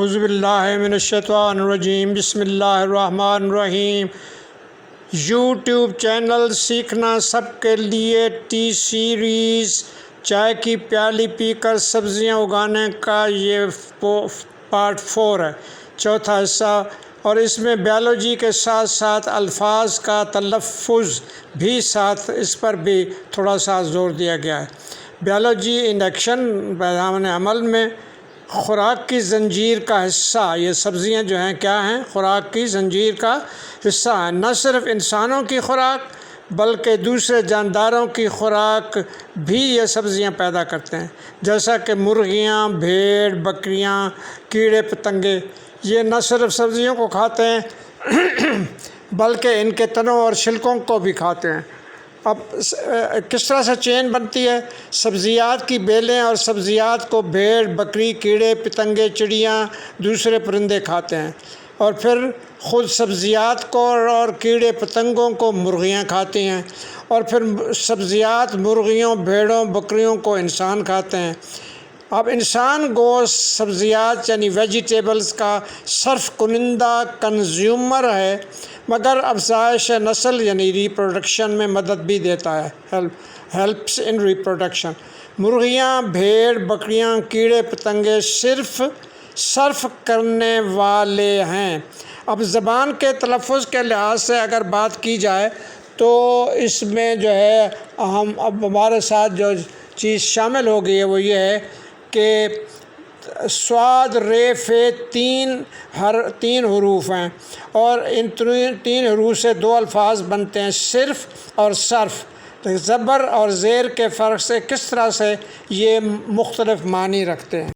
اعوذ باللہ من الشیطان الرجیم بسم اللہ الرحمن الرحیم۔ یوٹیوب چینل سیکھنا سب کے لیے ٹی سیریز چائے کی پیالی پی کر سبزیاں اگانے کا یہ پارٹ 4 ہے، چوتھا حصہ، اور اس میں بیالوجی کے ساتھ ساتھ الفاظ کا تلفظ بھی ساتھ، اس پر بھی تھوڑا سا زور دیا گیا ہے۔ بیالوجی ان ایکشن، پیغام عمل میں خوراک کی زنجیر کا حصہ، یہ سبزیاں جو ہیں کیا ہیں؟ خوراک کی زنجیر کا حصہ ہیں۔ نہ صرف انسانوں کی خوراک بلکہ دوسرے جانداروں کی خوراک بھی یہ سبزیاں پیدا کرتے ہیں، جیسا کہ مرغیاں، بھیڑ، بکریاں، کیڑے پتنگے۔ یہ نہ صرف سبزیوں کو کھاتے ہیں بلکہ ان کے تنوں اور چھلکوں کو بھی کھاتے ہیں۔ اب کس طرح سے چین بنتی ہے؟ سبزیات کی بیلیں اور سبزیات کو بھیڑ، بکری، کیڑے پتنگے، چڑیاں، دوسرے پرندے کھاتے ہیں، اور پھر خود سبزیات کو اور کیڑے پتنگوں کو مرغیاں کھاتی ہیں، اور پھر سبزیات، مرغیوں، بھیڑوں، بکریوں کو انسان کھاتے ہیں۔ اب انسان گوشت، سبزیات یعنی ویجیٹیبلز کا صرف کنندہ کنزیومر ہے، مگر افزائش نسل یعنی ریپروڈکشن میں مدد بھی دیتا ہے، ہیلپس ان ریپروڈکشن۔ مرغیاں، بھیڑ، بکریاں، کیڑے پتنگے صرف کرنے والے ہیں۔ اب زبان کے تلفظ کے لحاظ سے اگر بات کی جائے تو اس میں جو ہے اب ہمارے ساتھ جو چیز شامل ہو گئی ہے وہ یہ ہے کہ صاد، ر، ف تین حروف ہیں، اور ان تین حروف سے دو الفاظ بنتے ہیں، صرف اور صرف۔ زبر اور زیر کے فرق سے کس طرح سے یہ مختلف معنی رکھتے ہیں۔